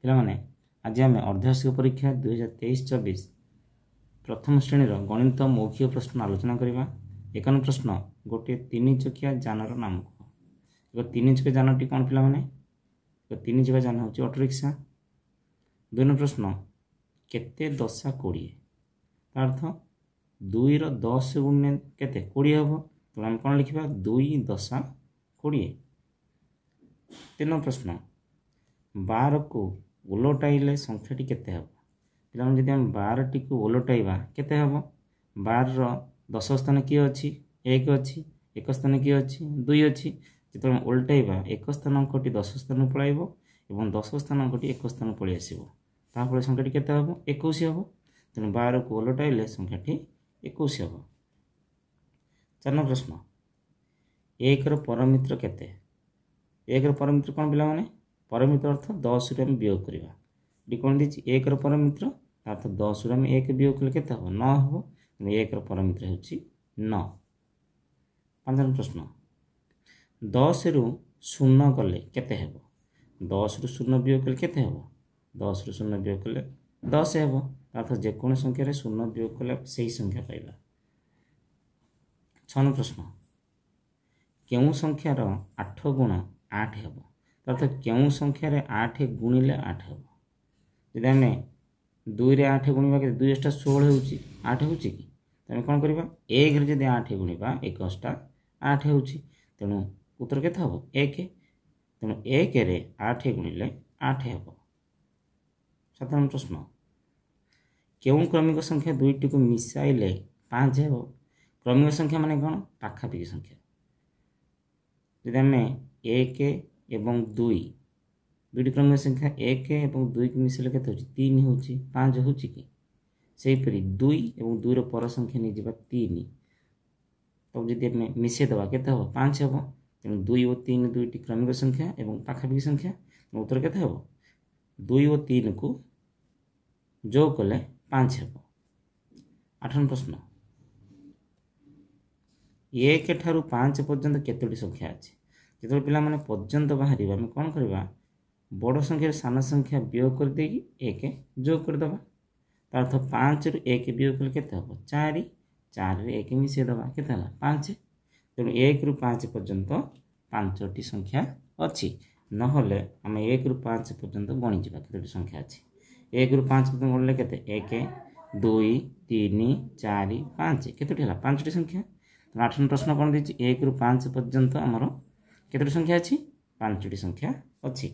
ପିଲାମାନେ आज आम अर्धवार्षिक परीक्षा 2023-24 प्रथम श्रेणी गणित मौखिक प्रश्न आलोचना करवा। एक प्रश्न गोटे 3 चकिया जानर नाम कह। एक 3 चकिया जानटी कौन पिला माने? एक 3 चकिया जान होची ऑटो रिक्शा। 2 प्रश्न केते दशा 20 अर्थ 2 रो 10 गुणे केते 20 हम तो आम कौन लिखा 2 दशा 20। 3 प्रश्न 12 को उलटाइले संख्याटी केते हम पिला जदि आम 12 टी को उलटाइबा केते हम 12 रो 10 स्थान किए अच्छी 1 अच्छी 1 स्थान किए अच्छी 2 अच्छी जो उलटाइबा 1 स्थान अंकटी 10 स्थान पलाइबो एवं 10 स्थान अंकटी 1 स्थान पलि आसीबो तापर संख्याटी केते हम 21 हम तेणु 12 को उलटाइले संख्याटी 21 हम। 4 प्रश्न 1 रो परमित्र केते? 1 रो परमित्र कौन पिला माने? परमित्र अर्थ 10 रु आम वियोग करवा ये कौन दी 1 रो परमित्र अर्थ 10 रु आम 1 वियोग कले केते हम 9 हम 1 रो परमित्र होची 9। 5 प्रश्न 10 रु 0 कले केते हेबो? 10 रु 0 वियोग कले केते हेबो? 10 रु 0 वियोग कले 10 हेबो अर्थ जे कोन संख्या रे 0 वियोग कले सही संख्या पाइबा। 6 प्रश्न केउ संख्या रो 8 गुण 8 हेबो अर्थात केउ संख्या रे 8 गुणिले 8 हेबो। जदि आमे 2 रे 8 गुणिबा के 2 * 16 होउची 8 होउची कि तमे कोन करबा 1 रे जदि 8 गुणिबा 1 * 8 होउची तेनु उत्तर केते हबो 1 तेनु 1 रे 8 गुणिले 8 हेबो। 7 प्रश्न केउ क्रमिक संख्या दुईटी को मिसाइले 5 हेबो? क्रमिक संख्या माने कोन पाखापाखी संख्या जदि आमे 1 एवं 2 दुईटी क्रमिक संख्या 1 एवं 2 को मिसले केते होची 3 होची 5 होची कि सेही परि 2 एवं 2 रो पर संख्या नै जिबा 3 तो जदि हम मिसे दबा केते हो 5 हेबो तेनु 2 और 3 दुईटी क्रमिक संख्या एवं पाखापाखी संख्या उत्तर केते हेबो 2 और 3 को जोग कले 5 हेबो। 8 प्रश्न 1 ठारू 5 पर्यंत केतोटी संख्या अछि? जो पिला माने पर्यंत बाहर आम कौन करवा बड़ संख्या सान संख्या वियोग कर देगी 1 जोग कर दबा अर्थ 5 रु 1 वियोग कले केते हम 4 4 रे 1 मिसे दबा केते हला 5 तेणु 1 रु 5 पर्यंत 5टी संख्या अछि नहले आम 1 रु 5 पर्यंत गणी जिबा केतोटी संख्या अछि 1 रु 5 पर्यंत गणले केते 1 2 3 4 5 केतोटी हला 5टी संख्या। 8 प्रश्न कोन दिछि 1 रु 5 पर्यंत हमरो केतोटी संख्या अछि 5टी संख्या अछि।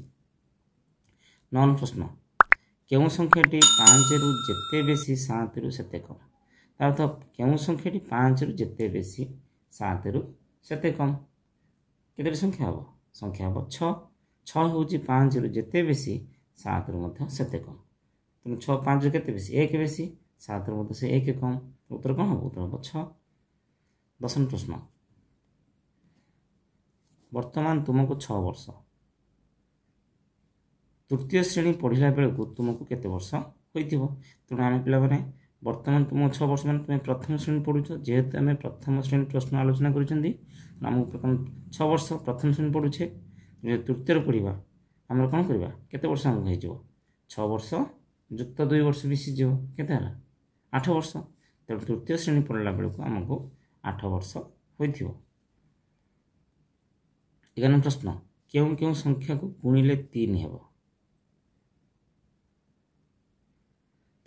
9 प्रश्न केउ संख्याटी 5 रु जेते बेसी 7 रु सेते कम अर्थ केउ संख्याटी 5 रु जेते बेसी 7 रु सेते कम केतोटी संख्या हबो संख्या हबो 6 6 होची 5 रु जेते बेसी 7 रु मध्ये सेते कम तने 6 5 रु केते बेसी 1 बेसी 7 रु मध्ये से 1 कम उत्तर कोन हबो उत्तर हबो 6। 10 प्रश्न वर्तमान तुमको 6 वर्ष तृतीय श्रेणी पढ़िला बेले को तुमको केते वर्ष होइथिबो तेणु आम पिला माने वर्तमान तुमको 6 वर्ष माने तुम प्रथम श्रेणी पढ़ुछ जेहेतु आम प्रथम श्रेणी प्रश्न आलोचना करिसेंदी आमको प्रथम 6 वर्ष प्रथम श्रेणी पढ़ुछे तृतीय पढ़िबा हमर कोन करबा केते वर्ष हमको होइजिवो 6 वर्ष युक्त 2 वर्ष बिसी जिवो केते हला 8 वर्ष तेणु तृतीय श्रेणी पढ़िला बेले को हमको 8 वर्ष होइथिबो। 11 प्रश्न केउ केउ संख्या को गुणिले 3 हेबो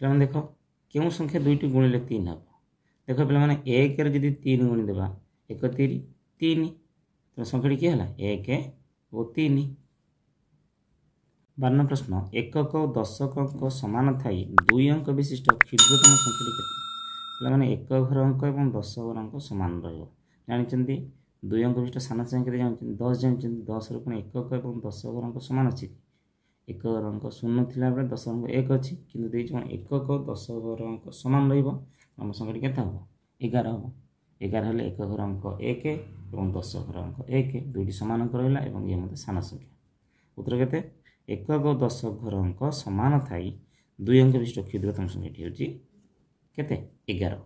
पिला देखो केउ संख्या दुईटी गुणिले 3 हेबो देखो पिला माने 1 रे जदी 3 गुणी देबा 1 3 3 तो संख्याटी की हला 1 और 3। 12 प्रश्न एकक और दशक अंक समान थाई 2 अंक विशिष्ट क्षुद्रतम संख्याटी केते पिला माने एकक घर अंक एवं दशक घर अंक समान रहइबो जानिचंदी 2 अंक विशिष्ट सान संख्या जानचंदी 10 जानचंदी 10 रो कोन एकक एवं दशक घर अंक समान अछि एकक घर अंक 0 थिला बेले दशक अंक 1 अछि किंतु देइ कोन एकक और दशक घर अंक समान रहइबो हम संख्याटी केते हबो 11 हबो 11 हेले एकक घर अंक 1 एवं दशक घर अंक 1 दुईटी समान अंक रहला एवं ये मते सान संख्या उत्तर केते एकक और दशक घर अंक समान थाई 2 अंक विशिष्ट क्षुद्रतम संख्याटी होची केते 11।